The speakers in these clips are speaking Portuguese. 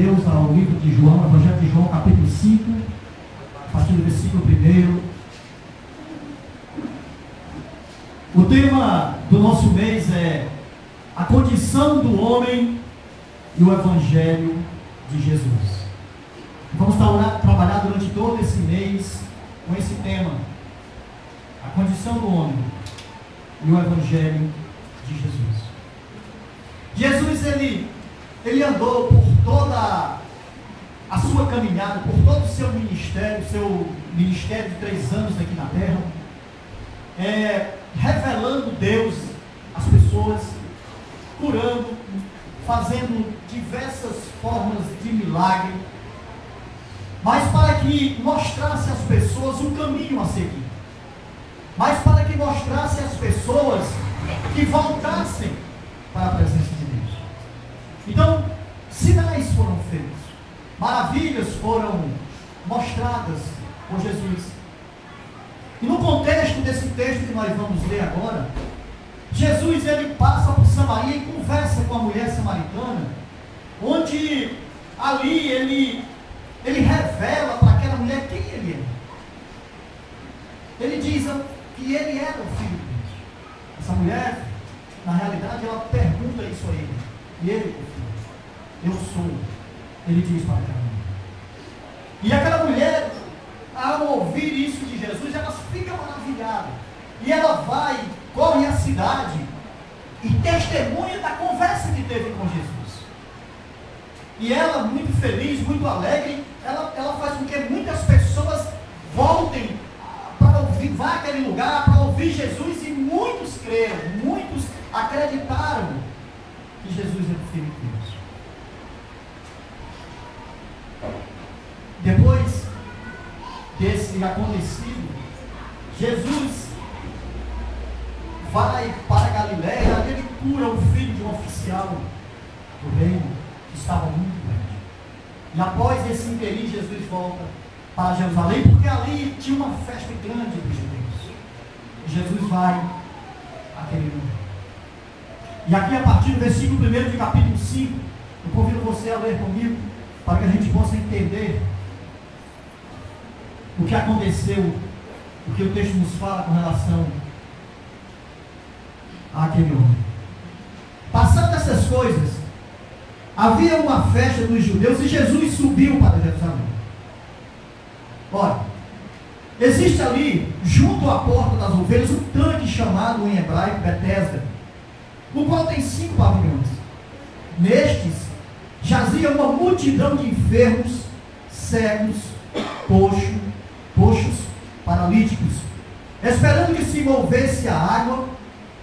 Deus ao livro de João, Evangelho de João, capítulo 5, a partir do versículo 1. O tema do nosso mês é a condição do homem e o Evangelho de Jesus. Vamos trabalhar durante todo esse mês com esse tema, a condição do homem e o Evangelho de Jesus. Jesus, ele andou por toda a sua caminhada, por todo o seu ministério de 3 anos aqui na terra, revelando Deus às pessoas, curando, fazendo diversas formas de milagre, mas para que mostrasse às pessoas um caminho a seguir, mas para que mostrasse às pessoas que voltassem para a presença de Deus. Então, sinais foram feitos, maravilhas foram mostradas por Jesus. E no contexto desse texto que nós vamos ler agora, Jesus ele passa por Samaria e conversa com a mulher samaritana, onde ali ele revela para aquela mulher quem ele é. Ele diz que ele era o Filho de Deus. Essa mulher, na realidade, ela pergunta isso a ele. E ele, eu sou. Ele diz para aquela mulher. E aquela mulher, ao ouvir isso de Jesus, ela fica maravilhada. E ela vai, corre à cidade e testemunha da conversa que teve com Jesus. E ela, muito feliz, muito alegre, ela faz com que muitas pessoas voltem para ouvir, vá àquele lugar para ouvir Jesus, e muitos creram, muitos acreditaram que Jesus era o Filho de Deus. Depois desse acontecido, Jesus vai para a Galileia, ali ele cura o filho de um oficial do reino, que estava muito grande. E após esse interim, Jesus volta para Jerusalém, porque ali tinha uma festa grande dos judeus. E Jesus vai àquele lugar. E aqui, a partir do versículo 1 de capítulo 5, eu convido você a ler comigo, para que a gente possa entender o que aconteceu, o que o texto nos fala com relação àquele homem. Passando essas coisas, havia uma festa dos judeus e Jesus subiu para Jerusalém. Ora, existe ali, junto à porta das ovelhas, um tanque chamado em hebraico Betesda, no qual tem 5 pavilhões. Nestes jazia uma multidão de enfermos, cegos, coxos, paralíticos, esperando que se movesse a água,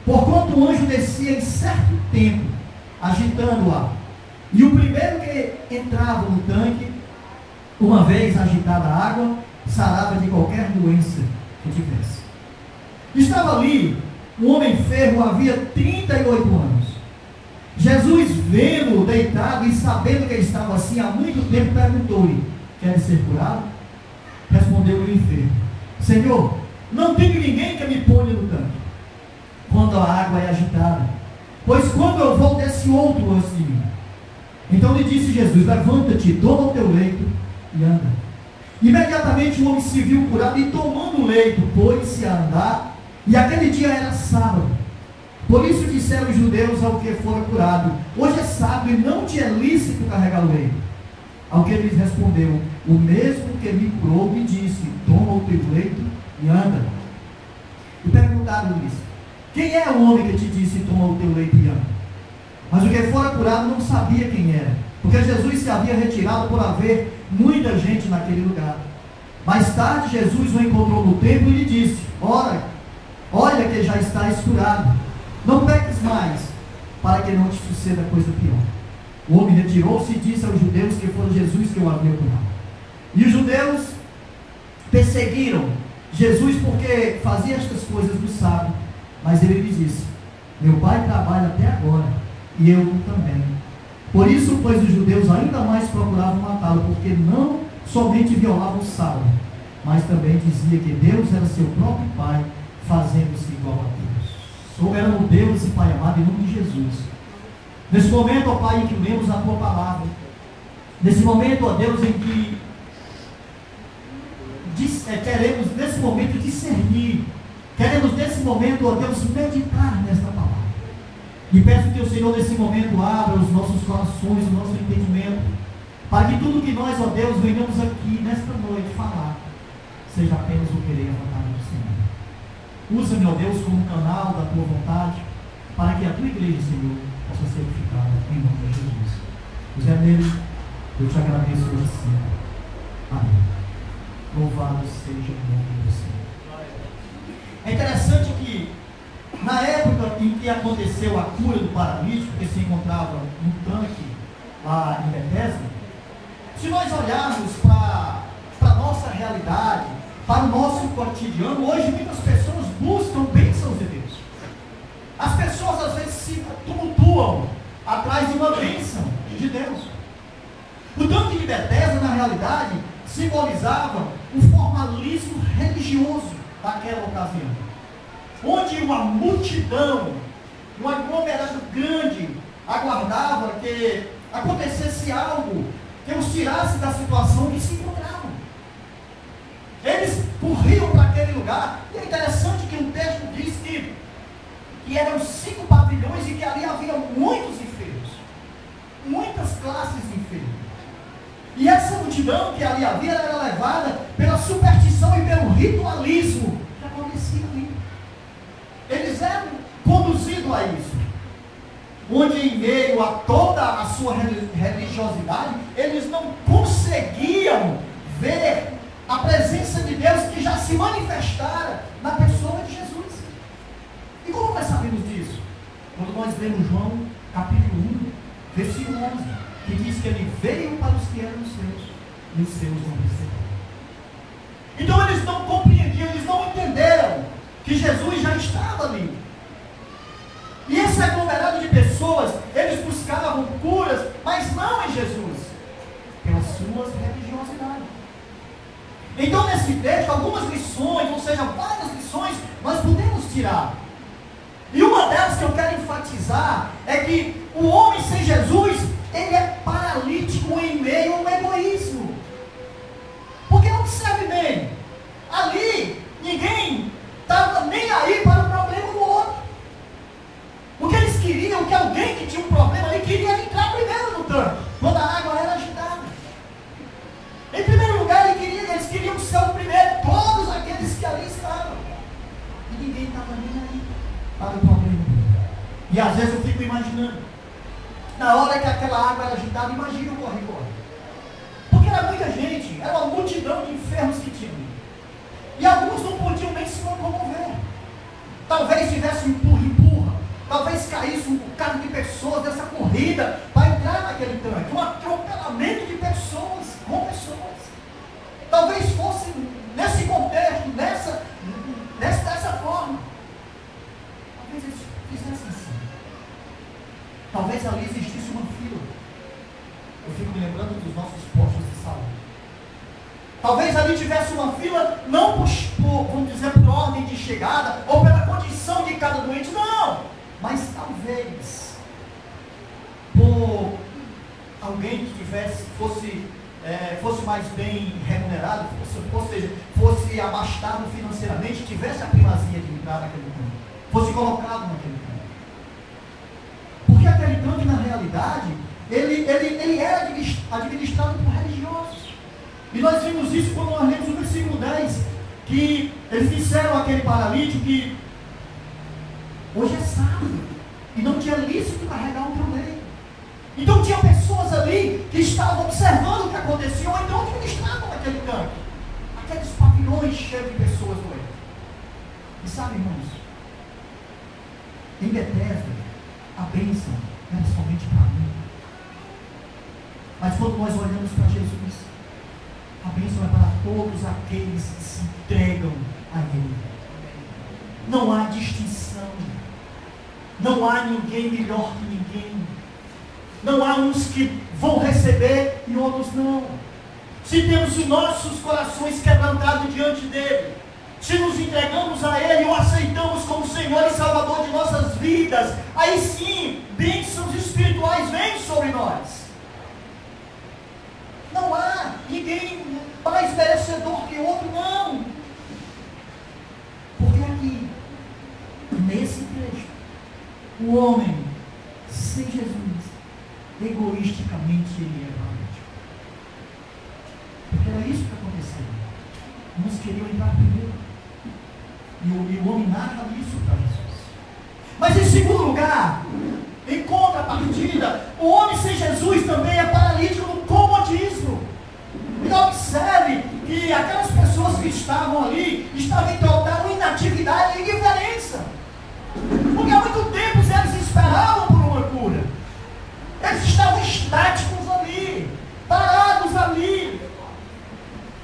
porquanto o anjo descia em certo tempo, agitando-a. E o primeiro que entrava no tanque, uma vez agitada a água, sarava de qualquer doença que tivesse. Estava ali um homem enfermo, havia 38 anos. Jesus, vendo-o deitado e sabendo que ele estava assim há muito tempo, perguntou-lhe: quer ser curado? Respondeu-lhe o enfermo: Senhor, não tenho ninguém que me ponha no tanque quando a água é agitada, pois quando eu vou, desce outro antes de mim. Então lhe disse Jesus: levanta-te, toma o teu leito e anda. Imediatamente o homem se viu curado e, tomando o leito, pôs-se a andar. E aquele dia era sábado. Por isso disseram os judeus ao que fora curado: hoje é sábado e não te é lícito carregar o leito. Ao que ele lhes respondeu: o mesmo que me curou me disse: toma o teu leito e anda. E perguntaram-lhes: quem é o homem que te disse: toma o teu leito e anda? Mas o que fora curado não sabia quem era, porque Jesus se havia retirado por haver muita gente naquele lugar. Mais tarde Jesus o encontrou no templo e lhe disse: olha que já estás curado, não peques mais, para que não te suceda coisa pior. O homem retirou-se e disse aos judeus que foi Jesus que o havia curado. E os judeus perseguiram Jesus porque fazia estas coisas no sábado, mas ele lhes disse: meu pai trabalha até agora, e eu também. Por isso, pois, os judeus ainda mais procuravam matá-lo, porque não somente violava o sábado, mas também dizia que Deus era seu próprio Pai, fazendo-se igual a Deus. Soberano Deus e Pai amado, em nome de Jesus, nesse momento, ó Pai, em que lemos a Tua palavra, Nesse momento, ó Deus, em que queremos nesse momento discernir, queremos nesse momento, ó Deus, meditar nesta palavra. E peço que o Senhor nesse momento abra os nossos corações, o nosso entendimento, para que tudo que nós, ó Deus, venhamos aqui nesta noite falar, seja apenas o querer e a vontade do Senhor. Usa-me, ó Deus, como canal da tua vontade, para que a tua igreja, Senhor, possa ser edificada em nome de Jesus. José Deus, eu te agradeço assim. Amém. Louvado seja o nome do Senhor. É interessante que, na época em que aconteceu a cura do paralítico, que se encontrava no tanque lá em Betesda, se nós olharmos para a nossa realidade, para o nosso cotidiano, hoje muitas pessoas buscam bênçãos de Deus. As pessoas às vezes se tumultuam atrás de uma bênção de Deus. O tanque de Betesda, na realidade, simbolizava o formalismo religioso daquela ocasião, onde uma multidão, um aglomerado grande, aguardava que acontecesse algo que os tirasse da situação que se encontravam. Eles corriam para aquele lugar, e é interessante que o texto diz que eram 5 pavilhões e que ali havia muitos enfermos, muitas classes de enfermos. E essa multidão que ali havia era levada pela superstição e pelo ritualismo que acontecia ali. Eles eram conduzidos a isso, onde em meio a toda a sua religiosidade, eles não conseguiam ver a presença de Deus que já se manifestara na pessoa de Jesus. E como nós sabemos disso? Quando nós lemos João capítulo 1, versículo 11, que diz que ele veio para os que eram seus, e os seus não receberam. Então eles não compreendiam, eles não entenderam que Jesus já estava ali. E esse aglomerado de pessoas, eles buscavam curas, mas não em Jesus, pelas suas religiosidades. Então nesse texto, algumas lições, ou seja, várias lições, nós podemos tirar. E uma delas que eu quero enfatizar é que o homem sem Jesus, ele é paralítico em meio ao egoísmo. Porque observe bem, ali ninguém estava nem aí para o problema do outro. O que eles queriam, que alguém que tinha um problema ali queria entrar primeiro no tanque, quando a água era agitada. Em primeiro lugar, eles queriam ser o primeiro, todos aqueles que ali estavam. E ninguém estava nem aí para o problema dele. E às vezes eu fico imaginando, na hora que aquela água era agitada, imagina o corre-corre. Porque era muita gente, era uma multidão de enfermos que tinham. E alguns não podiam nem se locomover. Talvez tivesse um empurra-empurra, talvez caísse um bocado de pessoas dessa corrida para entrar naquele tanque. Um atropelamento de pessoas com pessoas. Talvez fosse nesse contexto, dessa forma. Talvez eles fizessem assim. Talvez ali existisse uma fila. Eu fico me lembrando dos nossos postos de saúde. Talvez ali tivesse uma fila, não vamos dizer, por ordem de chegada, ou pela condição de cada doente, não. Mas talvez, por alguém que fosse mais bem remunerado, ou seja, fosse abastado financeiramente, tivesse a primazia de entrar naquele campo, fosse colocado naquele campo. Porque aquele tanque, na realidade, ele era administrado por religiosos. E nós vimos isso quando nós lemos o versículo 10, que eles disseram àquele paralítico que hoje é sábado, e não tinha lícito carregar um problema. Então tinha pessoas ali que estavam observando o que acontecia, ou então administravam aquele tanque, aqueles pavilhões cheios de pessoas doentes. E sabe, irmãos, em Betesda, a bênção era somente para mim. Mas quando nós olhamos para Jesus, a bênção é para todos aqueles que se entregam a Ele. Não há distinção. Não há ninguém melhor que ninguém. Não há uns que vão receber e outros não. Se temos os nossos corações quebrantados diante dEle, se nos entregamos a Ele e o aceitamos como Senhor e Salvador de nossas vidas, aí sim, bênçãos espirituais vêm sobre nós. ninguém mais merecedor que outro, não. Porque aqui, nesse trecho, o homem, sem Jesus, egoisticamente ele é paralítico. Porque era isso que aconteceu. Uns queriam entrar primeiro. E o homem narra isso para Jesus. Mas em segundo lugar, em contrapartida, o homem sem Jesus também é paralítico no comodismo. E observe que aquelas pessoas que estavam ali estavam em total inatividade e indiferença. Porque há muito tempo eles esperavam por uma cura. Eles estavam estáticos ali, parados ali.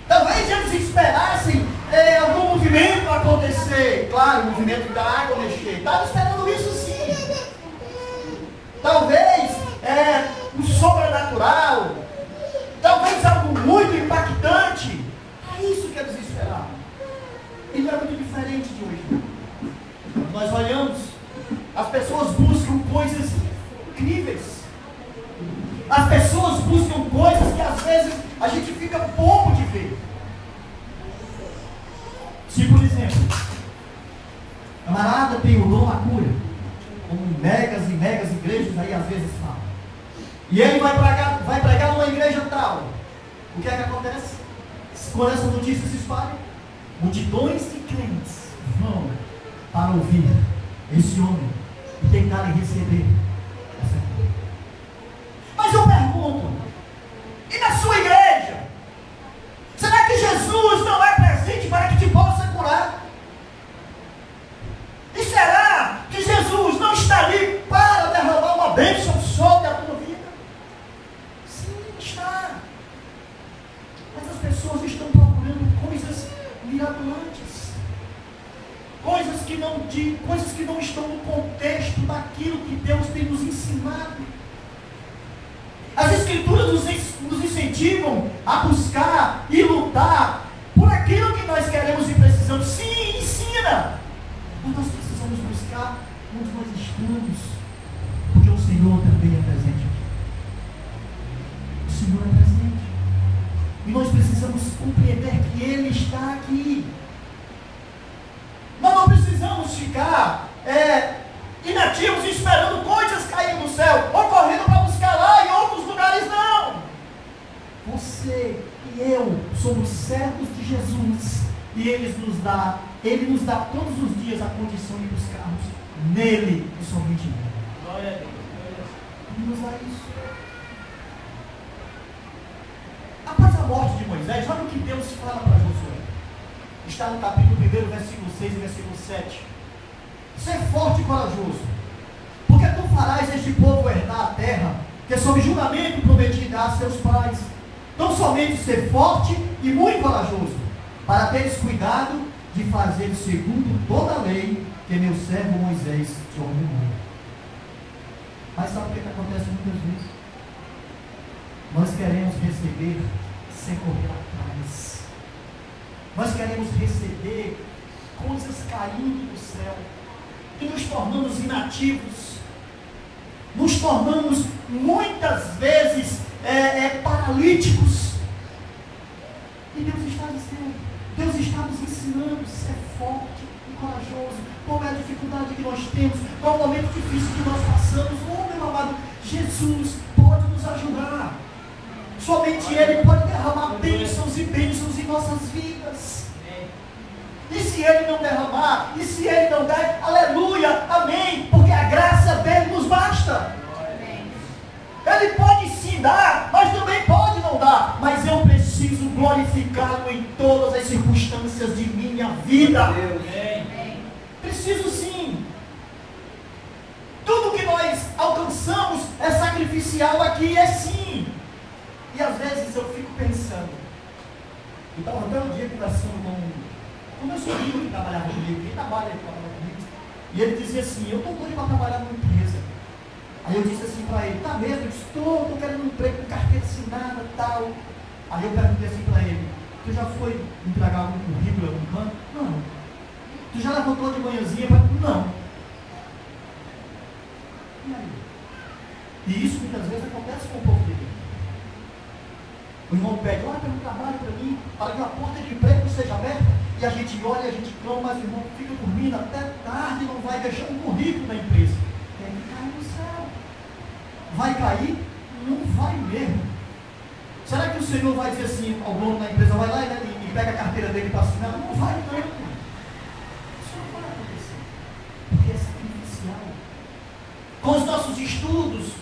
Talvez eles esperassem algum movimento acontecer. Claro, o movimento da água mexer. Estavam esperando isso sim. Talvez um sobrenatural. Talvez algo muito impactante. É isso que eles esperavam. E não é muito diferente de hoje. Nós olhamos, as pessoas buscam coisas incríveis. As pessoas buscam coisas que às vezes a gente fica bobo de ver. Se, por exemplo, camarada tem o dom da cura, como megas e megas igrejas aí às vezes falam. E ele vai pregar numa igreja tal. O que é que acontece? Quando essa notícia se espalha, multidões de crentes vão para ouvir esse homem e tentarem receber essa cura. Mas eu pergunto, e na sua igreja? Será que Jesus não é presente para que te possa curar? E será que Jesus não está ali para derramar uma bênção sobre a tua vida? Sim, está. Mas as pessoas estão procurando coisas mirabolantes. Coisas que não estão no contexto daquilo que Deus tem nos ensinado. As Escrituras nos incentivam a buscar e lutar por aquilo que nós queremos e precisamos. Sim, ensina. Mas nós precisamos buscar onde nós estamos. Porque o Senhor também é presente aqui. O Senhor é presente. E nós precisamos compreender que Ele está aqui. Nós não precisamos ficar inativos esperando coisas caírem do céu, ou correndo para buscar lá em outros lugares, não. Você e eu somos servos de Jesus, e Ele nos dá todos os dias a condição de buscarmos nele e somente nele. Glória a Deus. Ele nos dá isso. Após a morte de Moisés, olha o que Deus fala para Josué. Está no capítulo 1, versículo 6 e versículo 7. Ser forte e corajoso, porque tu farás este povo herdar a terra, que sob juramento prometi dar a seus pais. Não somente ser forte e muito corajoso, para teres cuidado de fazer segundo toda a lei que meu servo Moisés te ordenou. Mas sabe o que acontece muitas vezes? Nós queremos receber sem correr atrás. Nós queremos receber coisas caindo do céu. E nos tornamos inativos. Nos tornamos muitas vezes paralíticos. E Deus está dizendo, Deus está nos ensinando a ser forte e corajoso. Qual é a dificuldade que nós temos? Qual é o momento difícil que nós passamos? Oh, meu amado, Jesus pode nos ajudar. Somente Ele pode derramar bênçãos e bênçãos em nossas vidas. E se Ele não derramar, e se Ele não der, aleluia, amém, porque a graça dele nos basta. Ele pode sim dar, mas também pode não dar. Mas eu preciso glorificá-lo em todas as circunstâncias de minha vida. Preciso sim. Tudo que nós alcançamos é sacrificial aqui, é sim. E às vezes eu fico pensando. Eu estava até um dia conversando com o meu sobrinho que trabalhava comigo, ele trabalha comigo. E ele dizia assim, eu estou doido para trabalhar numa empresa. Aí eu disse assim para ele, tá mesmo? Eu disse, estou querendo um emprego com carteira assinada e tal. Aí eu perguntei assim para ele, tu já foi entregar algum currículo em algum canto? Não. Tu já levantou de manhãzinha para... Não. E aí? E isso muitas vezes acontece com o povo de Deus. O irmão pede, olha, tem um trabalho para mim, para que a porta de emprego seja aberta, e a gente olha, a gente clama, mas o irmão fica dormindo até tarde, não vai deixar um currículo na empresa. Tem que cair no céu. Vai cair? Não vai mesmo. Será que o Senhor vai dizer assim ao dono da empresa, vai lá e pega a carteira dele para assinar? Não vai não. Isso não vai acontecer. Porque é sacrificial. Com os nossos estudos,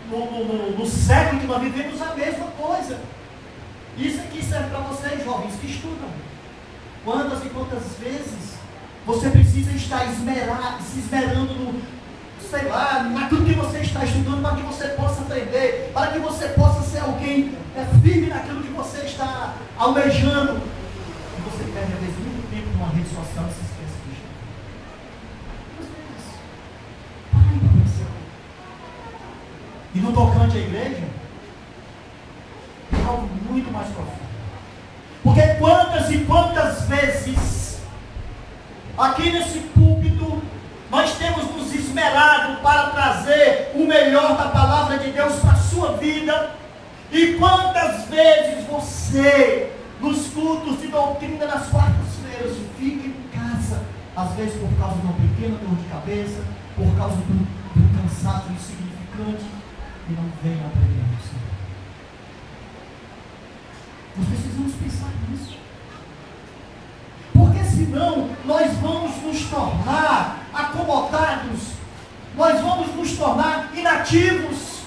no século que nós vivemos, a mesma coisa. Isso aqui serve para vocês, jovens, que estudam. Quantas e quantas vezes você precisa estar se esmerando no, sei lá, naquilo que você está estudando, para que você possa aprender, para que você possa ser alguém firme naquilo que você está almejando. E você perde, às vezes, muito tempo numa rede social e se esquece de Deus. Às vezes, pare para pensar. E no tocante à igreja, é algo muito mais profundo. Porque quantas e quantas vezes, aqui nesse púlpito, nós temos nos esmerado para trazer o melhor da palavra de Deus para a sua vida. E quantas vezes você, nos cultos de doutrina, nas quartas-feiras, fica em casa, às vezes por causa de uma pequena dor de cabeça, por causa do cansaço insignificante, e não vem aprender o Senhor. Nós precisamos pensar nisso. Porque senão nós vamos nos tornar acomodados, nós vamos nos tornar inativos,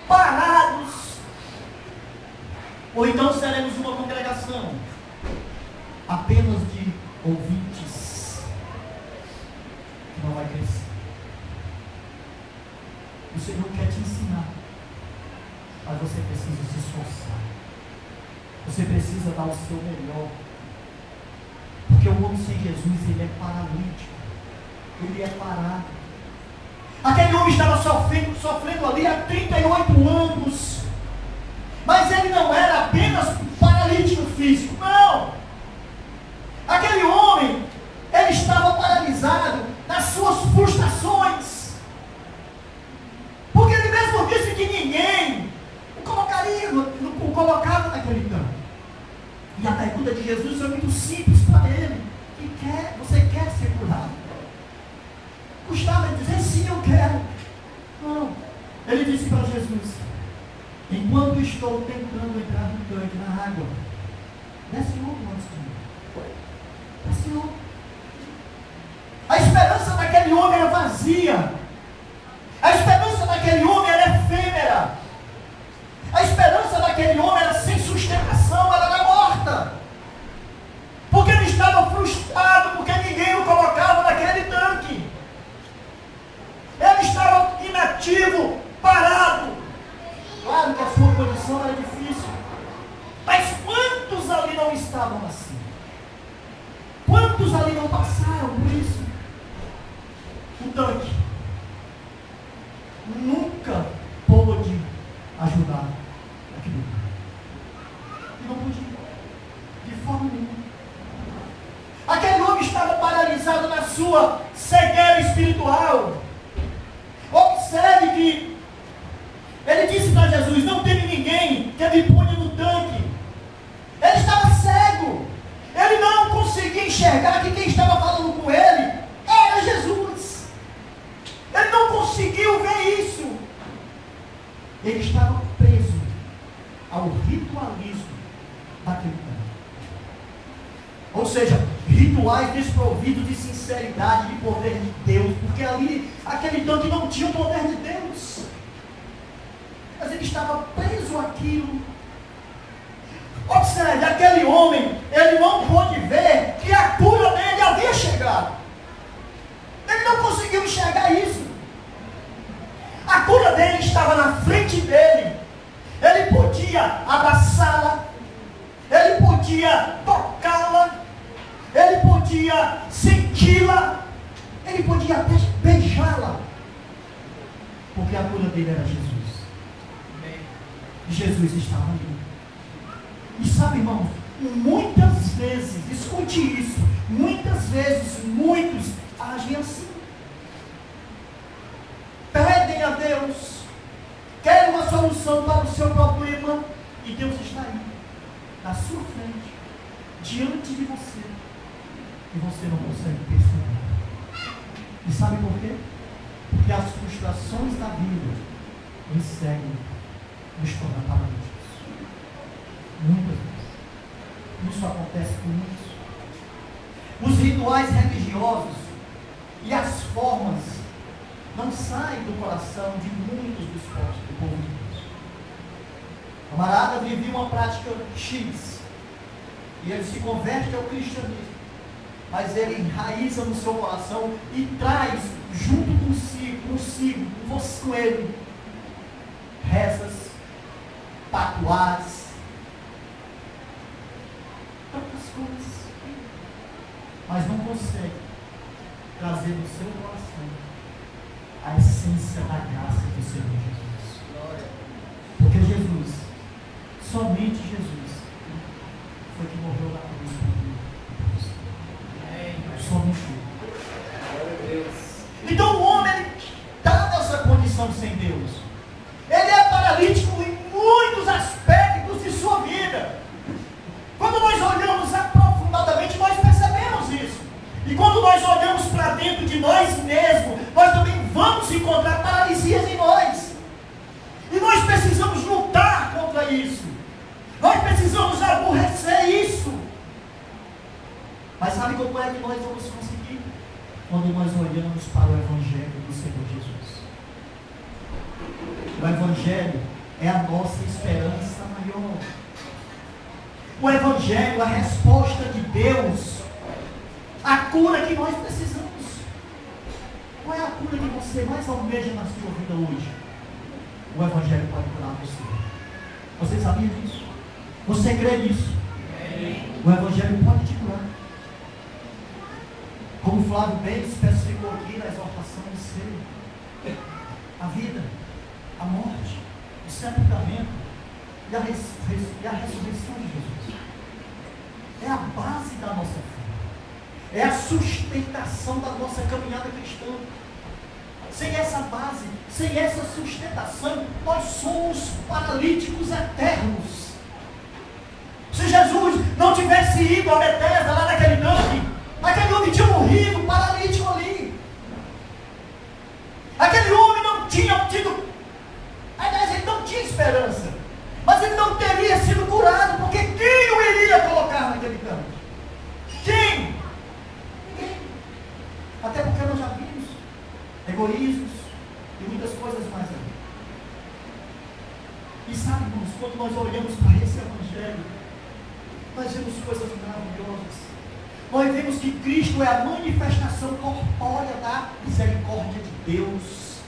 parados. Ou então seremos uma congregação apenas de ouvintes, que não vai crescer. O Senhor quer te ensinar, mas você precisa se esforçar. Você precisa dar o seu melhor. Porque o homem sem Jesus, ele é paralítico. Ele é parado. Aquele homem estava sofrendo ali há 38 anos. Mas ele não era apenas paralítico físico. Não. Aquele homem, ele estava paralisado nas suas frustrações. Porque ele mesmo disse que ninguém o colocava naquele campo. E a pergunta de Jesus foi muito simples para ele. Você quer ser curado? Custava ele dizer, sim, eu quero. Não. Ele disse para Jesus, enquanto estou tentando entrar no tanque, na água, desce outro antes de mim. Desce outro. A esperança daquele homem era vazia. A esperança daquele homem era efêmera. A esperança daquele homem era sem sustentação, ela era morta. Porque ele estava frustrado, porque ninguém o colocava naquele tanque. Ele estava inativo, parado. Claro que a sua condição era difícil. Mas quantos ali não estavam assim? Quantos ali não passaram por isso? O tanque nunca pôde ajudar aquilo. E não podia. De forma nenhuma. Aquele homem estava paralisado na sua cegueira espiritual. Observe que ele disse para Jesus, não teve ninguém que me ponha no tanque. Ele estava cego. Ele não conseguia enxergar que quem estava falando com ele era Jesus. Ele não conseguiu ver isso. Ele estava preso ao ritualismo daquele tanque. Ou seja, rituais desprovidos de sinceridade, de poder de Deus, porque ali, aquele tanque não tinha o poder de Deus, mas ele estava preso àquilo. Observe, aquele homem, ele não pôde ver que a cura dele havia chegado. Ele não conseguiu enxergar isso. A cura dele estava na frente dele. Ele podia abraçá-la, ele podia tocá-la, ele podia senti-la, ele podia até beijá-la, porque a cura dele era Jesus. E Jesus estava ali. E sabe, irmãos, muitas vezes, escute isso, muitas vezes, muitos agem assim. Pedem a Deus, querem uma solução para o seu problema, E Deus está aí, na sua frente, diante de você, e você não consegue perceber. E sabe por quê? Porque as frustrações da vida nos seguem, nos tornam paralíticos. Muitas vezes. Isso acontece com muitos. Os rituais religiosos e as formas não saem do coração de muitos dos povos do povo de Deus. O camarada vivia uma prática X e ele se converte ao cristianismo, mas ele enraiza no seu coração e traz junto consigo, com ele, rezas, patuás, tantas coisas, mas não consegue trazer no seu coração a essência da graça do Senhor Jesus. Porque Jesus, somente Jesus, foi que morreu na cruz por você. Somente Ele. Então o homem está nessa condição sem Deus. Ele é paralítico em muitos aspectos de sua vida. Quando nós olhamos aprofundadamente, nós percebemos isso. E quando nós olhamos para dentro de nós mesmos, nós também vamos encontrar paralisias em nós. E nós precisamos lutar contra isso. Nós precisamos aborrecer isso. Mas sabe como é que nós vamos conseguir? Quando nós olhamos para o Evangelho do Senhor Jesus. O Evangelho é a nossa esperança maior. O Evangelho é a resposta de Deus, a cura que nós precisamos. Qual é a cura que você mais almeja na sua vida hoje? O Evangelho pode curar você. Você sabia disso? Você crê nisso? O Evangelho pode te curar. Como Flávio bem especificou aqui na exortação de ser a vida, a morte, o sepultamento e a ressurreição de Jesus. É a base da nossa fé. É a sustentação da nossa caminhada cristã. Sem essa base, sem essa sustentação, nós somos paralíticos eternos. Se Jesus não tivesse ido a Betesda, lá naquele tanque, aquele homem tinha morrido paralítico ali. Aquele homem não tinha tido, aliás, ele não tinha esperança, mas ele não teria sido curado, porque quem o iria colocar naquele tanque? Quem? Ninguém. Até porque nós já vimos egoísmos e muitas coisas mais ali. E sabe, irmãos, quando nós olhamos para esse Evangelho, nós vemos coisas maravilhosas. Nós vemos que Cristo é a manifestação corpórea da misericórdia de Deus.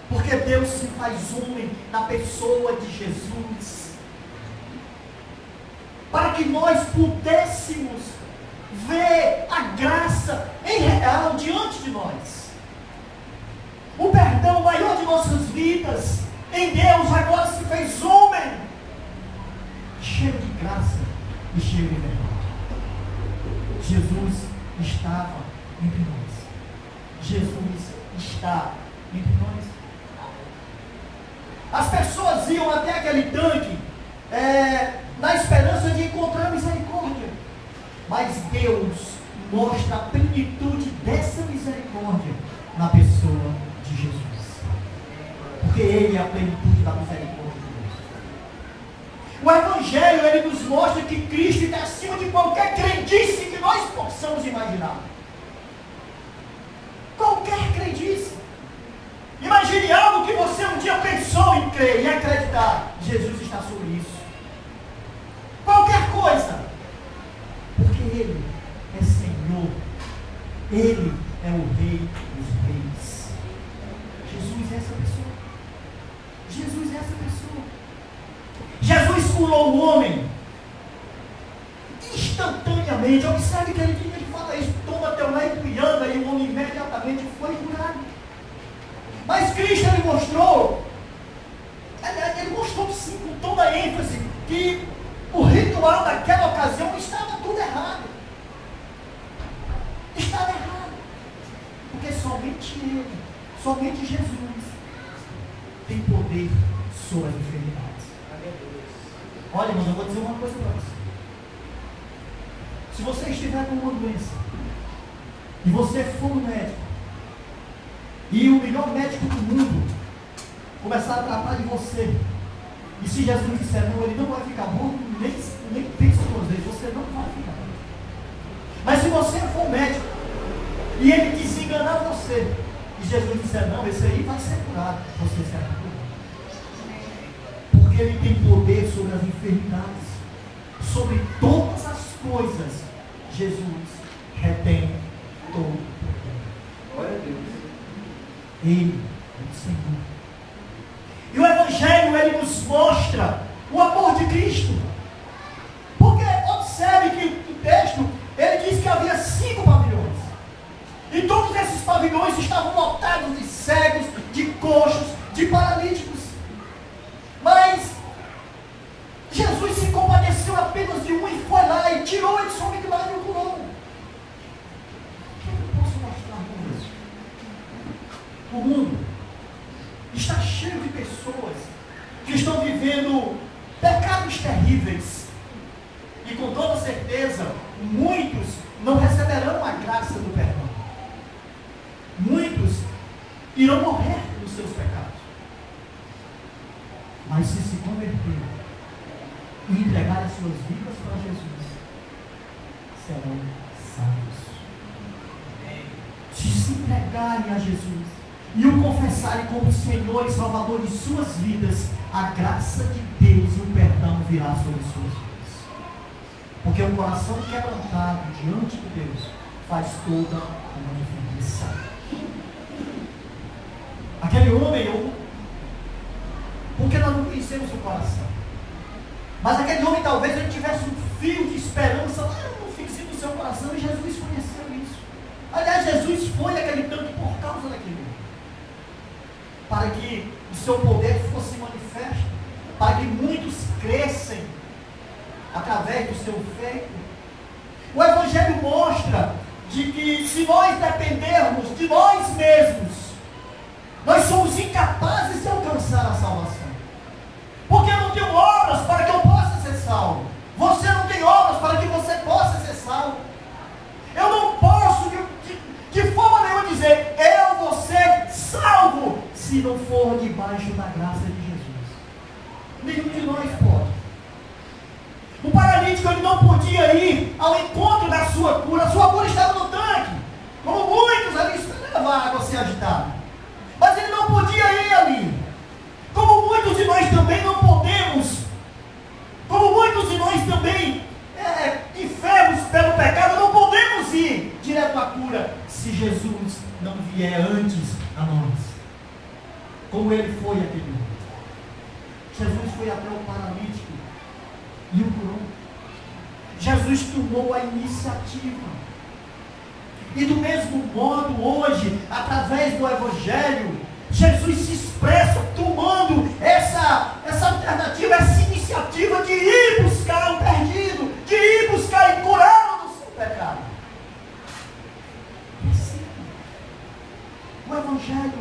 Porque Deus se faz homem na pessoa de Jesus. Para que nós pudéssemos ver a graça em real diante de nós. O perdão maior de nossas vidas em Deus agora se fez homem. Cheio de graça e cheio de verdade. Jesus estava entre nós. Jesus está entre nós. As pessoas iam até aquele tanque na esperança de encontrar misericórdia. Mas Deus mostra a plenitude dessa misericórdia na pessoa de Jesus. Porque Ele é a plenitude da misericórdia. O Evangelho, ele nos mostra que Cristo está acima de qualquer crendice que nós possamos imaginar. Qualquer crendice. Imagine algo que você um dia pensou em crer e acreditar. Jesus está sobre isso. Qualquer coisa. Porque Ele é Senhor. Ele é o Rei dos Reis. Jesus é essa pessoa. Jesus é essa pessoa. Jesus curou o homem instantaneamente. Observe que ele fala isso: toma teu leito e anda, e o homem imediatamente foi curado. Mas Cristo, ele mostrou sim, com toda a ênfase, que o ritual daquela ocasião estava tudo errado. Estava errado. Porque somente Ele, somente Jesus tem poder sobre as enfermidades. Olha, irmãos, eu vou dizer uma coisa para você. Se você estiver com uma doença, e você for no médico, e o melhor médico do mundo começar a tratar de você, e se Jesus disser não, ele não vai ficar bom, nem pense duas vezes, você não vai ficar bom. Mas se você for médico, e ele desenganar você, e Jesus disser não, esse aí vai ser curado, você será curado. Porque ele tem poder sobre as enfermidades, sobre todas as coisas. Jesus retém todo o poder. Glória a Deus. Ele é o Senhor. E o Evangelho, ele nos mostra o amor de Cristo. Porque observe que o texto, ele diz que havia 5 pavilhões. E todos esses pavilhões estavam lotados de cegos, de coxos, de paralíticos. Mas Jesus se compadeceu apenas de um e foi lá e tirou ele somente lá e o curou. O que eu posso mostrar com isso? O mundo está cheio de pessoas que estão vivendo pecados terríveis. E com toda certeza, muitos não receberão a graça do perdão. Muitos irão morrer nos seus pecados. Mas se converterem e entregarem as suas vidas para Jesus, serão salvos. Se entregarem a Jesus e o confessarem como Senhor e Salvador de suas vidas, a graça de Deus e o perdão virá sobre suas vidas. Porque o coração quebrantado diante de Deus faz toda uma diferença. Aquele homem, porque nós não conhecemos o coração, mas aquele homem talvez ele tivesse um fio de esperança lá no fim do seu coração, e Jesus conheceu isso. Aliás, Jesus foi aquele tanto por causa daquele homem, para que o seu poder fosse manifesto, para que muitos crescem através do seu feito. O Evangelho mostra de que se nós dependermos de nós mesmos, nós somos incapazes de alcançar a salvação. Porque eu não tenho obras para que eu possa ser salvo. Você não tem obras para que você possa ser salvo. Eu não posso de forma nenhuma dizer, eu vou ser salvo, se não for debaixo da graça de Jesus. Nenhum de nós pode. O paralítico ele não podia ir ao encontro da sua cura. A sua cura estava no tanque. Como muitos ali esperando a água ser agitada. Mas ele não podia ir ali. Como muitos de nós também não podemos. Como muitos de nós também, enfermos pelo pecado, não podemos ir direto à cura, se Jesus não vier antes a nós. Como ele foi aquele homem. Jesus foi até o paralítico e o curou. Jesus tomou a iniciativa. E do mesmo modo, hoje, através do Evangelho, Jesus se expressa tomando essa alternativa, essa iniciativa de ir buscar o perdido, de ir buscar e curá-lo do seu pecado. O Evangelho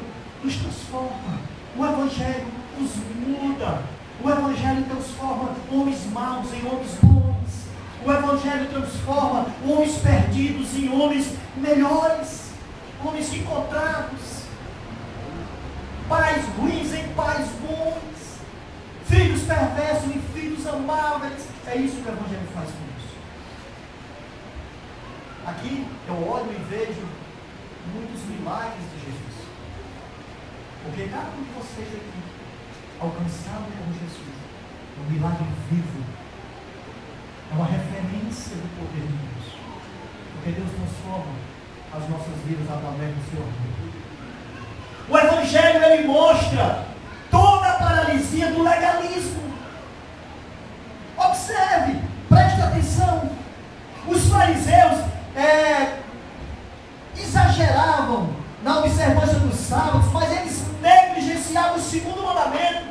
nos transforma, o Evangelho nos muda, o Evangelho transforma homens maus em homens bons. O Evangelho transforma homens perdidos em homens melhores, homens encontrados, pais ruins em pais bons, filhos perversos em filhos amáveis. É isso que o Evangelho faz conosco. Aqui eu olho e vejo muitos milagres de Jesus, porque cada um de vocês aqui, alcançado por Jesus, é um milagre vivo. É uma referência do poder de Deus. Porque Deus transforma as nossas vidas através do seu amor. O Evangelho, ele mostra toda a paralisia do legalismo. Observe, preste atenção. Os fariseus exageravam na observância dos sábados, mas eles negligenciavam o segundo mandamento,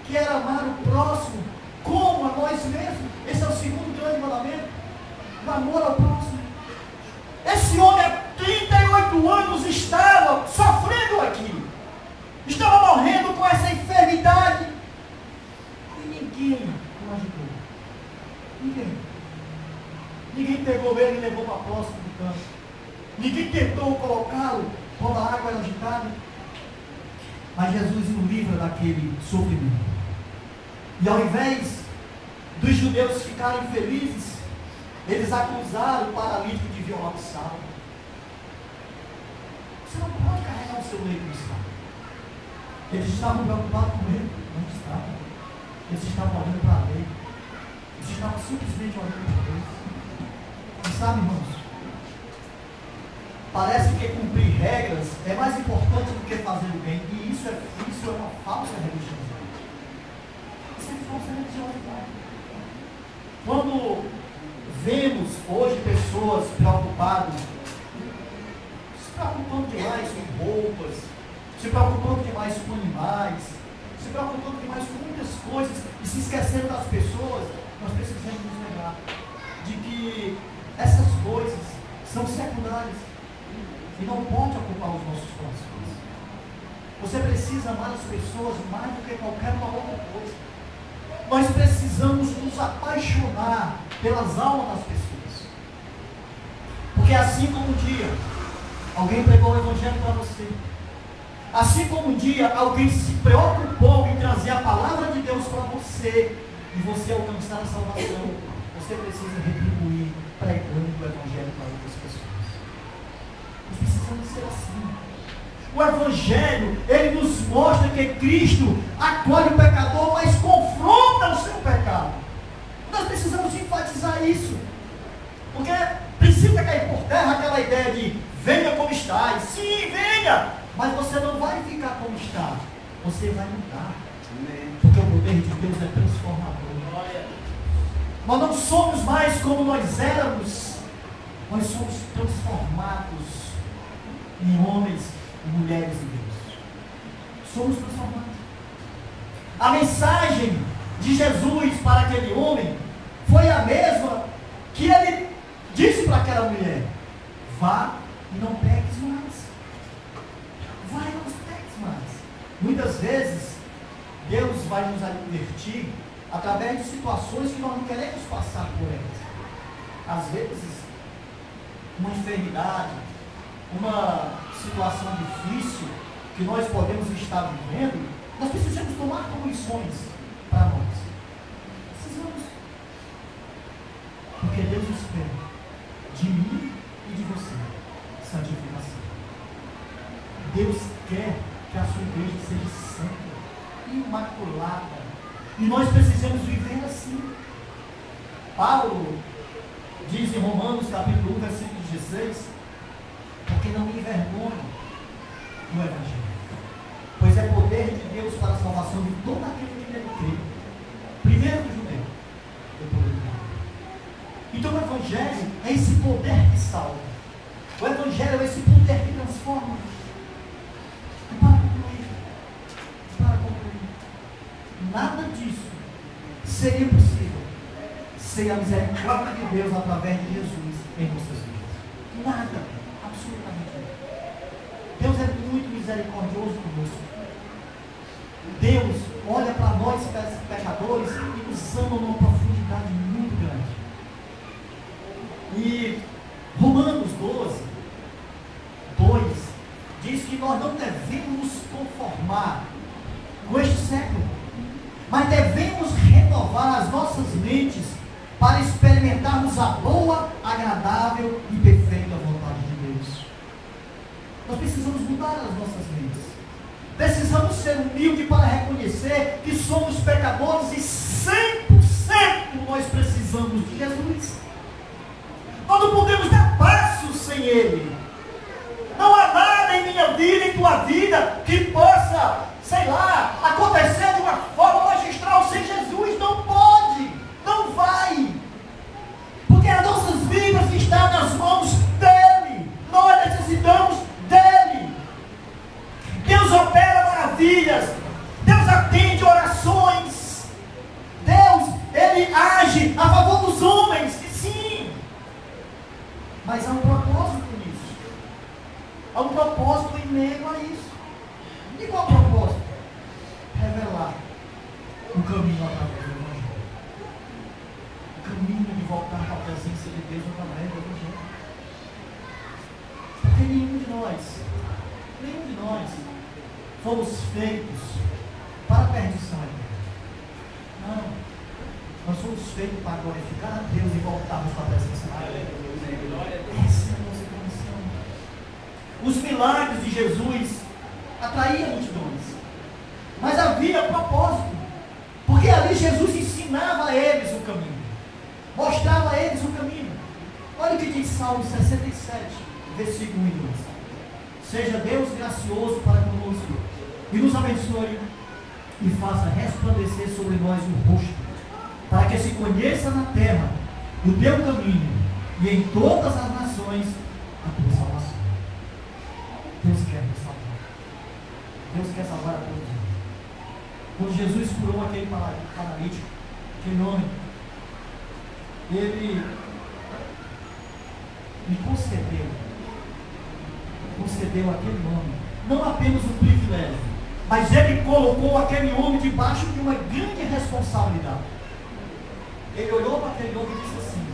que era amar o próximo como a nós mesmos. Esse é o segundo grande mandamento, o amor ao próximo. Esse homem há 38 anos estava sofrendo aqui, estava morrendo com essa enfermidade, e ninguém o ajudou. Ninguém pegou ele e levou para a próxima do campo. Ninguém tentou colocá-lo quando a água era agitada. Mas Jesus o livra daquele sofrimento. E ao invés dos judeus ficarem felizes, eles acusaram o paralítico de violação. Você não pode carregar o seu leito no estado. Eles estavam preocupados com ele. Não estavam. Eles estavam olhando para a lei. Eles estavam simplesmente olhando para Deus. E sabe, irmãos? Parece que cumprir regras é mais importante do que fazer o bem. E isso é uma falsa religiosidade. Isso é falsa religiosidade. Quando vemos hoje pessoas preocupadas, se preocupando demais com roupas, se preocupando demais com animais, se preocupando demais com muitas coisas e se esquecendo das pessoas, nós precisamos nos lembrar de que essas coisas são secundárias e não pode ocupar os nossos corações. Você precisa amar as pessoas mais do que qualquer outra coisa. Nós precisamos nos apaixonar pelas almas das pessoas. Porque assim como um dia alguém pregou o Evangelho para você, assim como um dia alguém se preocupou em trazer a palavra de Deus para você, e você alcançar a salvação, você precisa retribuir pregando o Evangelho para outras pessoas. Nós precisamos ser assim. O Evangelho, ele nos mostra que Cristo acolhe o pecador, mas confronta o seu pecado. Nós precisamos enfatizar isso, porque precisa cair por terra aquela ideia de venha como estás. Sim, venha, mas você não vai ficar como está, você vai mudar. Porque o poder de Deus é transformador. Nós não somos mais como nós éramos, nós somos transformados em homens e mulheres de Deus. Somos transformados. A mensagem de Jesus para aquele homem foi a mesma que ele disse para aquela mulher: vá e não peques mais. Vá e não peques mais. Muitas vezes Deus vai nos advertir através de situações que nós não queremos passar por elas. Às vezes, uma enfermidade, uma situação difícil que nós podemos estar vivendo, nós precisamos tomar como lições para nós. Precisamos. Porque Deus espera de mim e de você santificação. Deus quer que a sua igreja seja santa, imaculada. E nós precisamos viver assim. Paulo diz em Romanos capítulo 1, versículo 16: porque não me envergonho do Evangelho, pois é poder de Deus para a salvação de todo aquele que nele crê, primeiro do judeu, depois do grego. Então o Evangelho é esse poder que salva. O Evangelho é esse poder que transforma. E para concluir, nada disso seria possível sem a misericórdia de Deus através de Jesus em nossas vidas. Nada, absolutamente nada. Deus é muito misericordioso conosco. Deus olha para nós, pecadores, e nos ama numa profundidade muito grande. E Romanos 12, 2 diz que nós não devemos nos conformar com este século, mas devemos renovar as nossas mentes para experimentarmos a boa, agradável e perfeita vontade de Deus. Nós precisamos mudar as nossas mentes. Precisamos ser humildes para reconhecer que somos pecadores e 100% nós precisamos de Jesus. Nós não podemos dar passos sem Ele. Não há nada em minha vida, em tua vida, que possa, sei lá, acontecer de uma forma magistral sem Jesus. Não pode, não vai. Porque as nossas vidas estão nas mãos dEle. Nós necessitamos dEle. Deus opera maravilhas. Deus atende orações. Deus, Ele age a favor dos homens. Sim. Mas há um propósito nisso. Há um propósito em meio a isso. E qual é o propósito? Revelar o caminho através do Evangelho. O caminho voltar para a presença de Deus através do Evangelho. Porque nenhum de nós fomos feitos para a perdição eterna. Não. Nós somos feitos para glorificar a Deus e voltarmos para a presença de Deus. Essa é a nossa condição. Os milagres de Jesus atraíam multidões. Mas havia propósito. Porque ali Jesus ensinava a eles o caminho. Mostrava a eles o caminho. Olha o que diz Salmo 67, versículo 1 e 2. Seja Deus gracioso para conosco e nos abençoe e faça resplandecer sobre nós o rosto, para que se conheça na terra o teu caminho e em todas as nações a tua salvação. Deus quer nos salvar. Deus quer salvar a todos. Quando Jesus curou aquele paralítico, aquele homem, ele lhe concedeu aquele homem, não apenas um privilégio, mas ele colocou aquele homem debaixo de uma grande responsabilidade. Ele olhou para aquele homem e disse assim: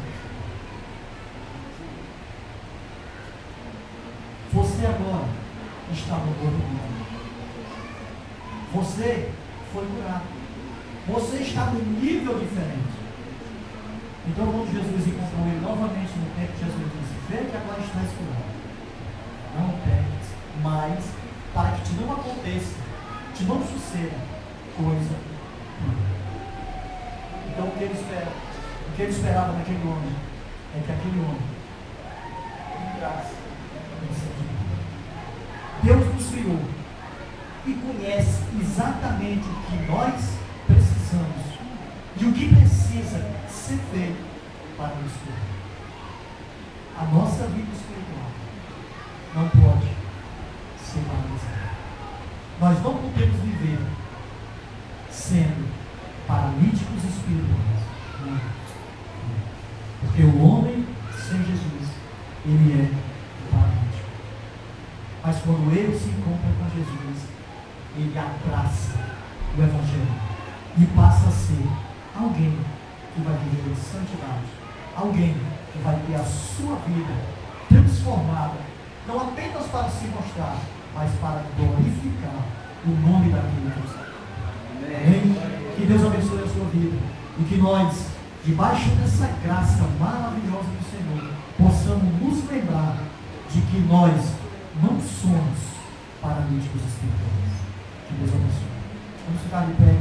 você agora está no corpo de Deus. Você foi curado. Você está num nível diferente. Então, quando Jesus encontrou ele novamente no templo, Jesus disse: vê que agora estás curado. Não peques mais, para que te não aconteça, te não suceda coisa ruim. Então, o que ele esperava naquele homem é que aquele homem entrasse no sentido. Deus nos criou e conhece exatamente o que nós precisamos e o que precisa ser feito para nos curar. A nossa vida espiritual não pode ser paralisada. Nós não podemos viver sendo paralíticos espirituais. Não. Porque o homem sem Jesus, ele é paralítico. Mas quando ele se encontra com Jesus, ele abraça o Evangelho e passa a ser alguém que vai viver em santidade, alguém que vai ter a sua vida transformada, não apenas para se mostrar, mas para glorificar o nome daquele que Deus é. Amém? Que Deus abençoe a sua vida e que nós, debaixo dessa graça maravilhosa do Senhor, possamos nos lembrar de que nós não somos paralíticos espirituais. Que Deus abençoe. Vamos ficar de pé.